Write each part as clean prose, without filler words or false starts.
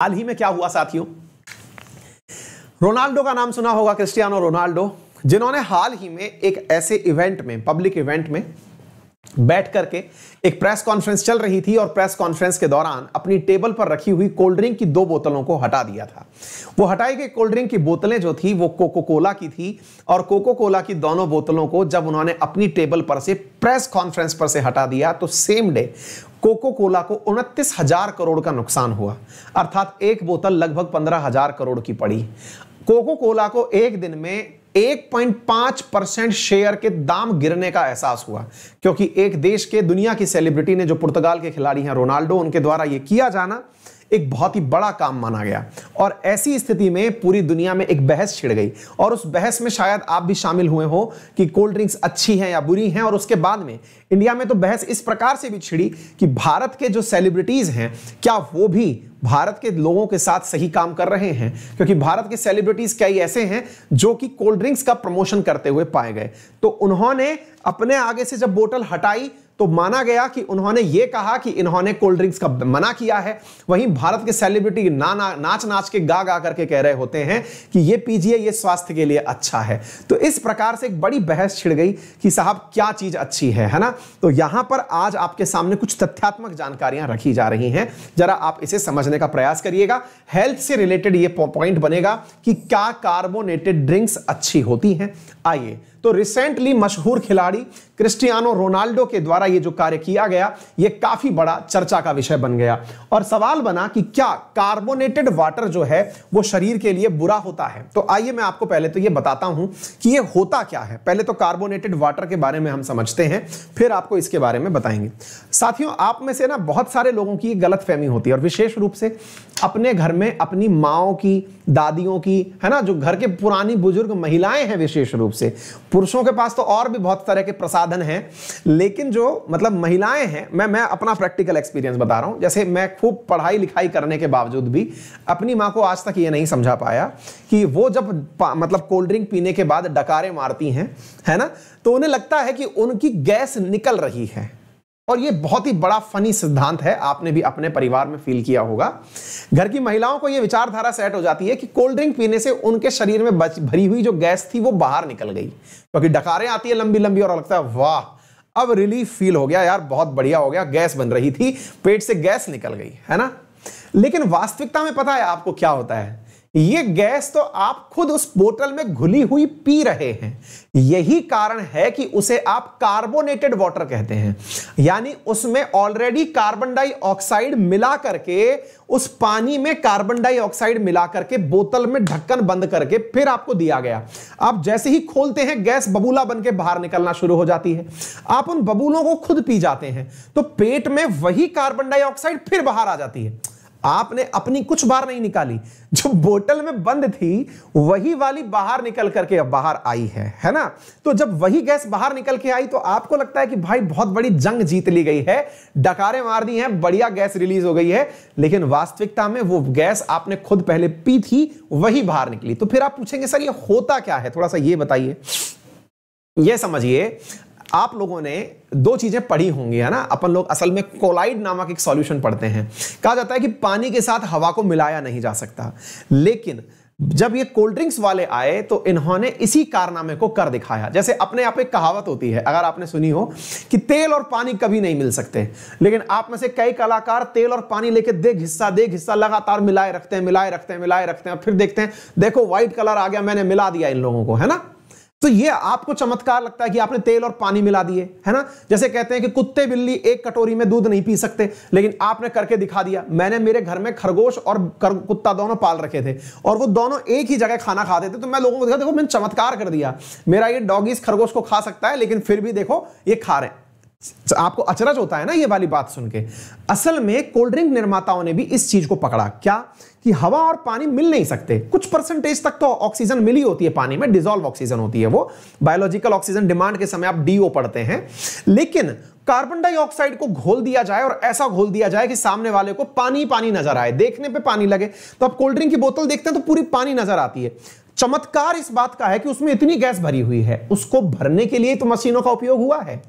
हाल ही में क्या हुआ साथियों, रोनाल्डो का नाम सुना होगा, क्रिस्टियानो रोनाल्डो, जिन्होंने हाल ही में एक ऐसे इवेंट में, पब्लिक इवेंट में बैठ करके, एक प्रेस कॉन्फ्रेंस चल रही थी और प्रेस कॉन्फ्रेंस के दौरान अपनी टेबल पर रखी हुई कोल्ड ड्रिंक की 2 बोतलों को हटा दिया था। वो हटाई गई कोल्ड ड्रिंक की बोतलें जो थी वो कोको कोला की थी और कोको कोला की दोनों बोतलों को जब उन्होंने अपनी टेबल पर से प्रेस कॉन्फ्रेंस पर से हटा दिया तो सेम डे कोको कोला को 29,000 करोड़ का नुकसान हुआ, अर्थात एक बोतल लगभग 15,000 करोड़ की पड़ी। कोको कोला को एक दिन में 1.5% शेयर के दाम गिरने का एहसास हुआ, क्योंकि एक देश के, दुनिया की सेलिब्रिटी ने, जो पुर्तगाल के खिलाड़ी हैं रोनाल्डो, उनके द्वारा यह किया जाना एक बहुत ही बड़ा काम माना गया। और ऐसी स्थिति में पूरी दुनिया में एक बहस छिड़ गई और उस बहस में शायद आप भी शामिल हुए हो कि कोल्ड ड्रिंक्स अच्छी हैं या बुरी हैं। और उसके बाद में इंडिया में तो बहस इस प्रकार से भी छिड़ी कि भारत के जो सेलिब्रिटीज हैं क्या वो भी भारत के लोगों के साथ सही काम कर रहे हैं, क्योंकि भारत के सेलिब्रिटीज कई ऐसे हैं जो कि कोल्ड ड्रिंक्स का प्रमोशन करते हुए पाए गए। तो उन्होंने अपने आगे से जब बोतल हटाई तो माना गया कि उन्होंने ये कहा कि इन्होंने कोल्ड ड्रिंक्स का मना किया है। वहीं भारत के सेलिब्रिटी नाच नाच के गा गा करके कह रहे होते हैं कि ये पीजिए, ये स्वास्थ्य के लिए अच्छा है। तो इस प्रकार से एक बड़ी बहस छिड़ गई कि साहब क्या चीज अच्छी है ना। तो यहां पर आज आपके सामने कुछ तथ्यात्मक जानकारियां रखी जा रही हैं, जरा आप इसे समझने का प्रयास करिएगा। हेल्थ से रिलेटेड ये पॉइंट बनेगा कि क्या कार्बोनेटेड ड्रिंक्स अच्छी होती हैं। आइए, तो रिसेंटली मशहूर खिलाड़ी क्रिस्टियानो रोनाल्डो के द्वारा ये जो कार्य किया गया ये काफी बड़ा चर्चा का विषय बन गया और सवाल बना कि क्या कार्बोनेटेड वाटर जो है वो शरीर के लिए बुरा होता है। तो आइए मैं आपको पहले तो ये बताता हूं कि ये होता क्या है। पहले तो कार्बोनेटेड वाटर के बारे में हम समझते हैं, फिर आपको इसके बारे में बताएंगे। साथियों, आप में से ना बहुत सारे लोगों की गलतफहमी होती है और विशेष रूप से अपने घर में अपनी माओं की, दादियों की, है ना, जो घर के पुरानी बुजुर्ग महिलाएं हैं, विशेष रूप से पुरुषों के पास तो और भी बहुत तरह के प्रसाधन हैं, लेकिन जो मतलब महिलाएं हैं, मैं अपना प्रैक्टिकल एक्सपीरियंस बता रहा हूं। जैसे मैं खूब पढ़ाई लिखाई करने के बावजूद भी अपनी मां को आज तक ये नहीं समझा पाया कि वो जब मतलब कोल्ड ड्रिंक पीने के बाद डकारे मारती हैं, है ना, तो उन्हें लगता है कि उनकी गैस निकल रही है। और ये बहुत ही बड़ा फनी सिद्धांत है, आपने भी अपने परिवार में फील किया होगा। घर की महिलाओं को ये विचारधारा सेट हो जाती है कि कोल्ड ड्रिंक पीने से उनके शरीर में भरी हुई जो गैस थी वो बाहर निकल गई, क्योंकि डकारें आती है लंबी लंबी और लगता है वाह, अब रिलीफ फील हो गया यार, बहुत बढ़िया हो गया, गैस बन रही थी, पेट से गैस निकल गई, है ना। लेकिन वास्तविकता में पता है आपको क्या होता है? ये गैस तो आप खुद उस बोतल में घुली हुई पी रहे हैं। यही कारण है कि उसे आप कार्बोनेटेड वाटर कहते हैं, यानी उसमें ऑलरेडी कार्बन डाइऑक्साइड मिला करके, उस पानी में कार्बन डाइऑक्साइड मिला करके बोतल में ढक्कन बंद करके फिर आपको दिया गया। आप जैसे ही खोलते हैं गैस बबूला बन के बाहर निकलना शुरू हो जाती है। आप उन बबूलों को खुद पी जाते हैं तो पेट में वही कार्बन डाइऑक्साइड फिर बाहर आ जाती है। आपने अपनी कुछ बार नहीं निकाली, जो बोतल में बंद थी वही वाली बाहर निकल करके अब बाहर आई है ना। तो जब वही गैस बाहर निकल के आई तो आपको लगता है कि भाई बहुत बड़ी जंग जीत ली गई है, डकारे मार दी हैं, बढ़िया गैस रिलीज हो गई है। लेकिन वास्तविकता में वो गैस आपने खुद पहले पी थी, वही बाहर निकली। तो फिर आप पूछेंगे सर ये होता क्या है, थोड़ा सा ये बताइए। ये समझिए, आप लोगों ने 2 चीजें पढ़ी होंगी, है ना। अपन लोग असल में कोलाइड नामक एक सॉल्यूशन पढ़ते हैं। कहा जाता है कि पानी के साथ हवा को मिलाया नहीं जा सकता, लेकिन जब ये कोल्ड ड्रिंक्स वाले आए तो इन्होंने इसी कारनामे को कर दिखाया। जैसे अपने आप एक कहावत होती है, अगर आपने सुनी हो, कि तेल और पानी कभी नहीं मिल सकते, लेकिन आप में से कई कलाकार तेल और पानी लेके देख हिस्सा लगातार मिलाए रखते हैं, फिर देखते हैं देखो व्हाइट कलर आ गया, मैंने मिला दिया इन लोगों को, है ना। तो ये आपको चमत्कार लगता है कि आपने तेल और पानी मिला दिए, है ना। जैसे कहते हैं कि कुत्ते बिल्ली एक कटोरी में दूध नहीं पी सकते, लेकिन आपने करके दिखा दिया। मैंने मेरे घर में खरगोश और कुत्ता दोनों पाल रखे थे और वो दोनों एक ही जगह खाना खाते थे, तो मैं लोगों को दिखा, देखो मैंने चमत्कार कर दिया, मेरा ये डॉगीज खरगोश को खा सकता है, लेकिन फिर भी देखो ये खा रहे हैं। आपको अचरज होता है ना ये वाली बात सुन के। असल में कोल्ड ड्रिंक निर्माताओं ने भी इस चीज को पकड़ा, क्या कि हवा और पानी मिल नहीं सकते। कुछ परसेंटेज तक तो ऑक्सीजन मिली होती है पानी में, डिसॉल्व ऑक्सीजन होती है वो, बायोलॉजिकल ऑक्सीजन डिमांड के समय आप डीओ पढ़ते हैं। लेकिन कार्बन डाइऑक्साइड को घोल दिया जाए और ऐसा घोल दिया जाए कि सामने वाले को पानी पानी नजर आए, देखने पे पानी लगे। तो आप कोल्ड ड्रिंक की बोतल देखते हैं तो पूरी पानी नजर आती है। चमत्कार इस बात का है कि उसमें इतनी गैस भरी हुई है, उसको भरने के लिए तो मशीनों का उपयोग हुआ है।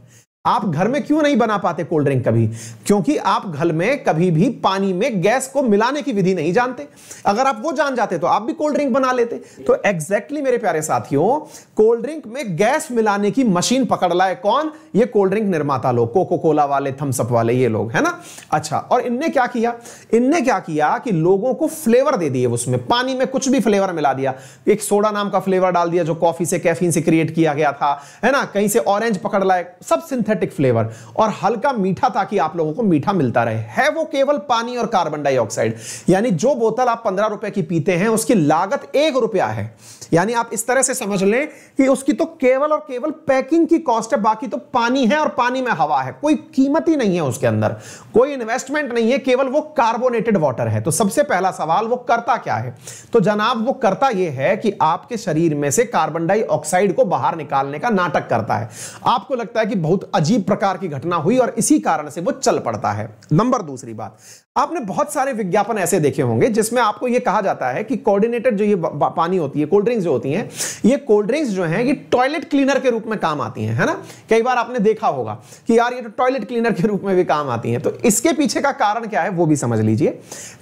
आप घर में क्यों नहीं बना पाते कोल्ड ड्रिंक कभी? क्योंकि आप घर में कभी भी पानी में गैस को मिलाने की विधि नहीं जानते। अगर आप वो जान जाते तो आप भी कोल्ड ड्रिंक बना लेते। तो एग्जैक्टली मेरे प्यारे साथियों, कोल्ड ड्रिंक में गैस मिलाने की मशीन पकड़ लाए कौन? ये कोल्ड ड्रिंक निर्माता लोग, कोको कोला वाले, थम्स अप वाले, ये लोग, है ना। अच्छा, और इनने क्या किया? इनने क्या किया कि लोगों को फ्लेवर दे दिए, उसमें पानी में कुछ भी फ्लेवर मिला दिया। एक सोडा नाम का फ्लेवर डाल दिया जो कॉफी से, कैफीन से क्रिएट किया गया था, है ना। कहीं से ऑरेंज पकड़ लाए, सब सिंथेटिक फ्लेवर, और हल्का मीठा ताकि आप लोगों को मीठा मिलता रहे। है वो केवल पानी और कार्बन डाइऑक्साइड। यानी जो बोतल आप 15 रुपए की पीते हैं उसकी लागत 1 रुपया है। यानी आप इस तरह से समझ लें कि उसकी तो केवल और केवल पैकिंग की कॉस्ट है, बाकी तो पानी है और पानी में हवा है, कोई कीमत ही नहीं है उसके अंदर, कोई इन्वेस्टमेंट नहीं है, केवल वो कार्बोनेटेड वाटर है। तो सबसे पहला सवाल, वो करता क्या है? तो जनाब वो करता ये है कि आपके शरीर में से कार्बन डाइऑक्साइड को बाहर निकालने का नाटक करता है। आपको लगता है कि बहुत अजीब प्रकार की घटना हुई और इसी कारण से वो चल पड़ता है। नंबर दूसरी बात, आपने बहुत सारे विज्ञापन ऐसे देखे होंगे जिसमें आपको यह कहा जाता है कि कोऑर्डिनेटेड जो ये पानी होती है, कोल्ड ड्रिंक्स जो होती हैं, ये कोल्ड ड्रिंक्स जो हैं ये टॉयलेट क्लीनर के रूप में काम आती हैं, है ना। कई बार आपने देखा होगा कि यार ये तो टॉयलेट क्लीनर के रूप में भी काम आती हैं। तो इसके पीछे का कारण क्या है वो भी समझ लीजिए।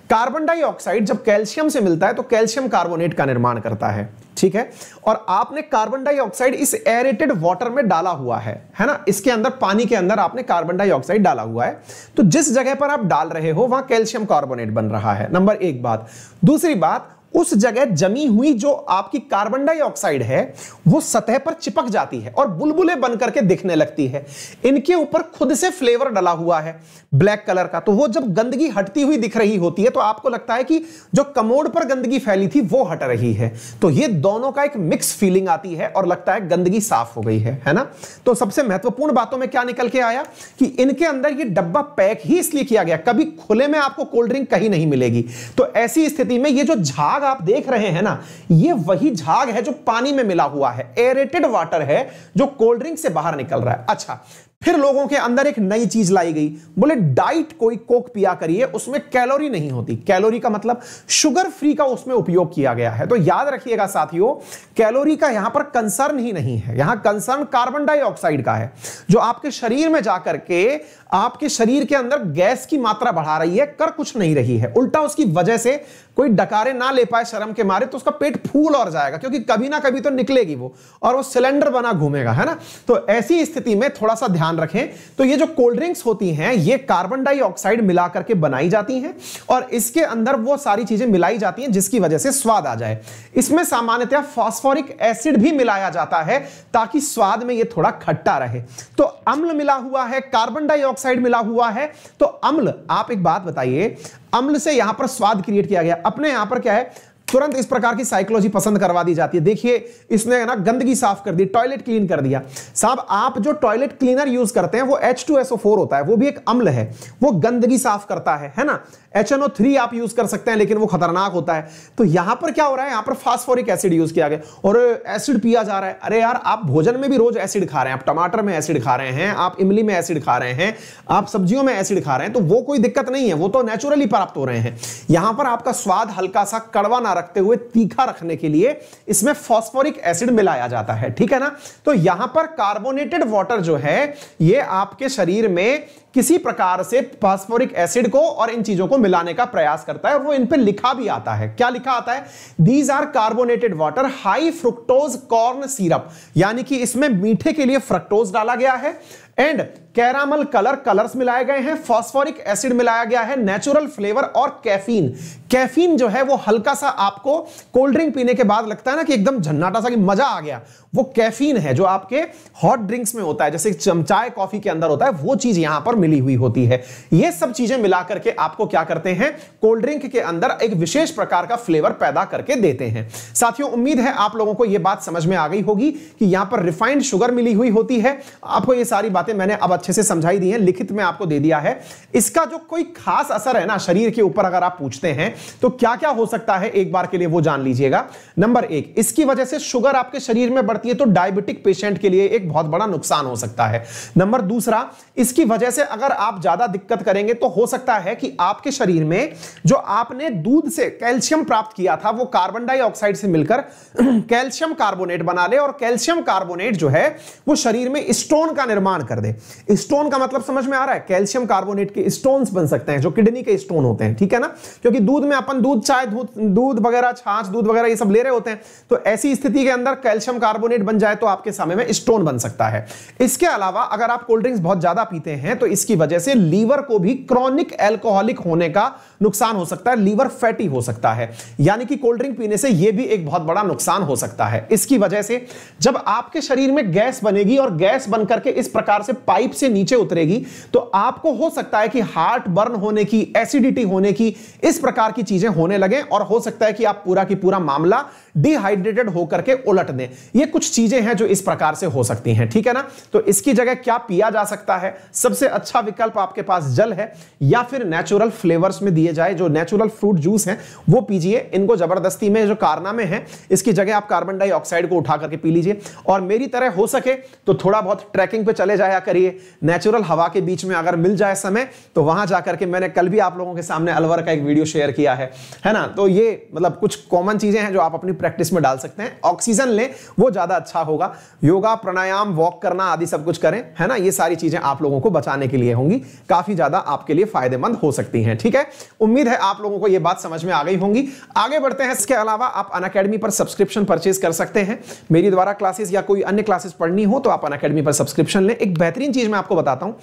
कार्बन डाइऑक्साइड जब कैल्शियम से मिलता है तो कैल्शियम कार्बोनेट का निर्माण करता है, ठीक है। और आपने कार्बन डाइऑक्साइड इस एरेटेड वाटर में डाला हुआ है ना। इसके अंदर, पानी के अंदर आपने कार्बन डाइऑक्साइड डाला हुआ है। तो जिस जगह पर आप डाल रहे हो वहां कैल्शियम कार्बोनेट बन रहा है, नंबर एक बात। दूसरी बात, उस जगह जमी हुई जो आपकी कार्बन डाइऑक्साइड है वो सतह पर चिपक जाती है और बुलबुले बनकर के दिखने लगती है। इनके ऊपर खुद से फ्लेवर डला हुआ है ब्लैक कलर का, तो वो जब गंदगी हटती हुई दिख रही होती है तो आपको लगता है कि जो कमोड पर गंदगी फैली थी वो हट रही है। तो ये दोनों का एक मिक्स फीलिंग आती है और लगता है गंदगी साफ हो गई है ना। तो सबसे महत्वपूर्ण बातों में क्या निकल के आया कि इनके अंदर ये डब्बा पैक ही इसलिए किया गया, कभी खुले में आपको कोल्ड ड्रिंक कहीं नहीं मिलेगी। तो ऐसी स्थिति में ये जो झाग आप देख रहे हैं ना, ये वही झाग है जो पानी में मिला हुआ है, एरेटेड वाटर है जो कोल्ड ड्रिंक से बाहर निकल रहा है। अच्छा, फिर लोगों के अंदर एक नई चीज लाई गई, बोले डाइट कोई कोक पिया करिए, उसमें कैलोरी नहीं होती। कैलोरी का मतलब शुगर फ्री का उसमें उपयोग किया गया है। तो याद रखिएगा साथियों, कैलोरी का यहां पर कंसर्न ही नहीं है, यहां कंसर्न कार्बन डाइऑक्साइड का है जो आपके शरीर में जाकर के आपके शरीर के अंदर गैस की मात्रा बढ़ा रही है, कर कुछ नहीं रही है। उल्टा उसकी वजह से कोई डकारे ना ले पाए शर्म के मारे तो उसका पेट फूल और जाएगा, क्योंकि कभी ना कभी तो निकलेगी वो और वो सिलेंडर बना घूमेगा, है ना। तो ऐसी स्थिति में थोड़ा सा ध्यान रखें। तो ये जो कोल्ड ड्रिंक्स होती हैं ये कार्बन डाइऑक्साइड मिला करके बनाई जाती हैं और इसके अंदर वो सारी चीजें मिलाई जाती हैं जिसकी वजह से स्वाद आ जाए। इसमें सामान्यतः फास्फोरिक एसिड भी मिलाया जाता है ताकि स्वाद में ये थोड़ा खट्टा रहे। तो अम्ल मिला हुआ है, कार्बन डाइऑक्साइड मिला हुआ है। तो अम्ल, आप एक बात बताइए, अम्ल से यहां पर स्वाद क्रिएट किया गया। अपने यहां पर क्या है, तुरंत इस प्रकार की साइकोलॉजी पसंद करवा दी जाती है। देखिए इसने ना गंदगी साफ कर दी, टॉयलेट क्लीन कर दिया। साहब आप जो टॉयलेट क्लीनर यूज करते हैं वो H2SO4 होता है, वो भी एक अम्ल है, वो गंदगी साफ करता है ना। HNO3 आप यूज कर सकते हैं लेकिन वो खतरनाक होता है। तो यहां पर क्या हो रहा है, यहां पर फास्फोरिक एसिड यूज किया गया और एसिड पिया जा रहा है। अरे यार, आप भोजन में भी रोज एसिड खा रहे हैं, आप टमाटर में एसिड खा रहे हैं, आप इमली में एसिड खा रहे हैं, आप सब्जियों में एसिड खा रहे हैं, तो वो कोई दिक्कत नहीं है, वो तो नेचुरली प्राप्त हो रहे हैं। यहां पर आपका स्वाद हल्का सा कड़वा ना रखते हुए तीखा रखने के लिए इसमें फास्फोरिक एसिड मिलाया जाता है, ठीक है ना। तो यहां पर कार्बोनेटेड वाटर जो है ये आपके शरीर में किसी प्रकार से फास्फोरिक एसिड को और इन चीजों को मिलाने का प्रयास करता है और वो इन पे लिखा भी आता है। क्या लिखा आता है, these are carbonated water high fructose corn syrup, यानी कि इसमें मीठे के लिए फ्रक्टोज डाला गया है एंड कैरामल कलर्स मिलाए गए हैं, फास्फोरिक एसिड मिलाया गया है, नेचुरल फ्लेवर और कैफीन। कैफीन जो है वो हल्का सा आपको कोल्ड ड्रिंक पीने के बाद लगता है ना कि एकदम झन्नाटा सा कि मजा आ गया, वो कैफीन है जो आपके हॉट ड्रिंक्स में होता है, जैसे चाय कॉफी के अंदर होता है, वो चीज यहां पर मिली हुई होती है। ये सब चीजें मिला करके आपको क्या करते हैं, कोल्ड ड्रिंक के अंदर एक विशेष प्रकार का फ्लेवर पैदा करके देते हैं। साथियों उम्मीद है आप लोगों को यह बात समझ में आ गई होगी कि यहां पर रिफाइंड शुगर मिली हुई होती है। आपको ये सारी बातें मैंने अब अच्छे अच्छे से समझाई दी है, लिखित में आपको दे दिया है। इसका जो कोई खास असर है ना शरीर के ऊपर अगर आप पूछते हैं तो क्या क्या हो सकता है एक बार के लिए वो जान लीजिएगा। नंबर 1, इसकी वजह से शुगर आपके शरीर में बढ़ती है तो डायबिटिक पेशेंट के लिए एक बहुत बड़ा नुकसान हो सकता है। नंबर दूसरा, इसकी वजह से अगर आप ज्यादा दिक्कत करेंगे तो हो सकता है कि आपके शरीर में जो आपने दूध से कैल्शियम प्राप्त किया था वो कार्बन डाइऑक्साइड से मिलकर कैल्शियम कार्बोनेट बना ले, और कैल्शियम कार्बोनेट जो है वो शरीर में स्टोन का निर्माण कर दे। स्टोन का मतलब समझ में आ रहा है? कैल्शियम कार्बोनेट के स्टोन्स बन सकते हैं जो किडनी के स्टोन होते हैं, ठीक है ना, क्योंकि दूध में अपन दूध, चाय, दूध वगैरह, छाछ, दूध वगैरह ये सब ले रहे होते हैं, तो ऐसी स्थिति के अंदर कैल्शियम कार्बोनेट बन जाए तो आपके समय में स्टोन बन सकता है। इसके अलावा अगर आप कोल्ड ड्रिंक्स बहुत ज्यादा पीते हैं तो इसकी वजह से लीवर को भी क्रॉनिक एल्कोहलिक होने का नुकसान हो सकता है, लीवर फैटी हो सकता है, यानी कि कोल्ड ड्रिंक पीने से यह भी एक बहुत बड़ा नुकसान हो सकता है। इसकी वजह से जब आपके शरीर में गैस बनेगी और गैस बनकर के इस प्रकार से पाइप से नीचे उतरेगी तो आपको हो सकता है कि हार्ट बर्न होने की, एसिडिटी होने की, इस प्रकार की चीजें होने लगे, और हो सकता है कि आप पूरा की पूरा मामला डिहाइड्रेटेड होकर के उलट दें। ये कुछ चीजें हैं जो इस प्रकार से हो सकती हैं, ठीक है ना। तो इसकी जगह क्या पिया जा सकता है? सबसे अच्छा विकल्प आपके पास जल है, या फिर नेचुरल फ्लेवर्स में दिए जाए जो नेचुरल फ्रूट जूस हैं वो पीजिए। इनको जबरदस्ती में जो कारनामे हैं इसकी जगह आप कार्बन डाइऑक्साइड को उठा करके पी लीजिए, और मेरी तरह हो सके तो थोड़ा बहुत ट्रैकिंग पे चले जाया करिए, नेचुरल हवा के बीच में अगर मिल जाए समय तो वहां जाकर के, मैंने कल भी आप लोगों के सामने अलवर का एक वीडियो शेयर किया है ना, तो ये मतलब कुछ कॉमन चीजें हैं जो आप अपनी प्रैक्टिस में डाल सकते हैं। ऑक्सीजन लें, वो ज्यादा अच्छा होगा। योगा, प्राणायाम, वॉक करना आदि सब कुछ करें, है ना, ये सारी चीजें आप लोगों को बचाने के लिए होंगी, काफी ज्यादा आपके लिए फायदेमंद हो सकती हैं, ठीक है। उम्मीद है आप लोगों को ये बात समझ में आ गई होंगी। आगे बढ़ते हैं। इसके अलावा आप अनअकैडमी पर सब्सक्रिप्शन परचेज कर सकते हैं। मेरी द्वारा क्लासेस या कोई अन्य क्लासेस पढ़नी हो तो आप अनअकैडमी पर सब्सक्रिप्शन लें। एक बेहतरीन चीज मैं आपको बताता हूं,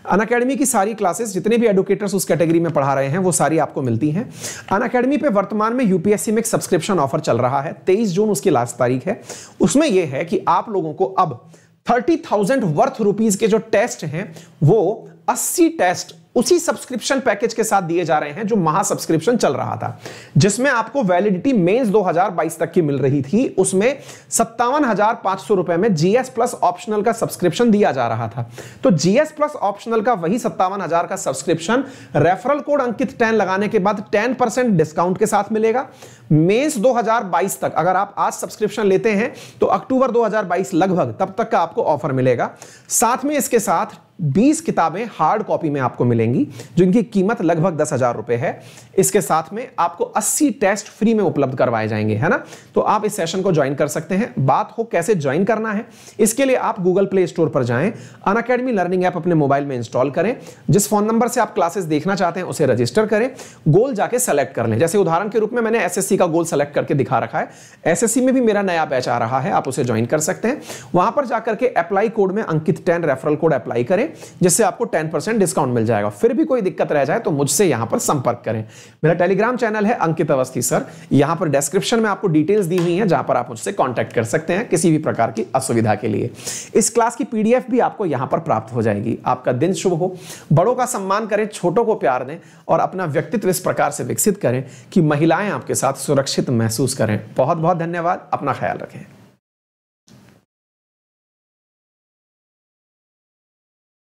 अनअकैडमी की सारी क्लासेस जितने भी एडुकेटर्स उस कैटेगरी में पढ़ा रहे हैं वो सारी आपको मिलती हैं। अनअकैडमी पे वर्तमान में यूपीएससी में एक सब्सक्रिप्शन ऑफर चल रहा है, 23 जून उसकी लास्ट तारीख है। उसमें यह है कि आप लोगों को अब 30,000 वर्थ रुपीज के जो टेस्ट हैं वो 80 टेस्ट उसी सब्सक्रिप्शन पैकेज के साथ दिए जा रहे हैं जो महा सब्सक्रिप्शन चल रहा था, जिसमें आपको वैलिडिटी मेंस 2022 तक की मिल रही थी। उसमें 57,500 रुपए में जीएस प्लस ऑप्शनल का सब्सक्रिप्शन दिया जा रहा था। तो जीएस प्लस ऑप्शनल का वही 57,000 का सब्सक्रिप्शन रेफरल कोड अंकित 10 लगाने के बाद 10% डिस्काउंट के साथ मिलेगा। मेंस 2022 तक अगर आप आज सब्सक्रिप्शन लेते हैं तो अक्टूबर 2022 लगभग तब तक का आपको ऑफर मिलेगा। साथ में इसके साथ 20 किताबें हार्ड कॉपी में आपको मिलेंगी जिनकी कीमत लगभग 10,000 रुपए है। इसके साथ में आपको 80 टेस्ट फ्री में उपलब्ध करवाए जाएंगे, है ना। तो आप इस सेशन को ज्वाइन कर सकते हैं। बात हो कैसे ज्वाइन करना है, इसके लिए आप गूगल प्ले स्टोर पर जाएं, अनअकैडमी लर्निंग ऐप अपने मोबाइल में इंस्टॉल करें, जिस फोन नंबर से आप क्लासेस देखना चाहते हैं उसे रजिस्टर करें, गोल जाके सेलेक्ट कर लें। जैसे उदाहरण के रूप में मैंने एसएससी का गोल सेलेक्ट करके दिखा रखा है। एसएससी में भी मेरा नया बैच आ रहा है, आप उसे ज्वाइन कर सकते हैं। वहां पर जाकर के अप्लाई कोड में अंकित 10 रेफरल कोड अप्लाई करें, जिससे आपको 10% डिस्काउंट मिल जाएगा। फिर भी कोई दिक्कत रह जाए तो मुझसे यहां पर संपर्क करें। मेरा टेलीग्राम चैनल है अंकित अवस्थी सर, यहां पर डिस्क्रिप्शन में आपको डिटेल्स दी हुई हैं जहां पर आप मुझसे कांटेक्ट कर सकते हैं किसी भी प्रकार की असुविधा के लिए। इस क्लास की पीडीएफ भी आपको यहां पर प्राप्त हो जाएगी। आपका दिन शुभ हो, बड़ों का सम्मान करें, छोटों को प्यार दें और अपना व्यक्तित्व इस प्रकार से विकसित करें कि महिलाएं आपके साथ सुरक्षित महसूस करें। बहुत बहुत धन्यवाद, अपना ख्याल रखें।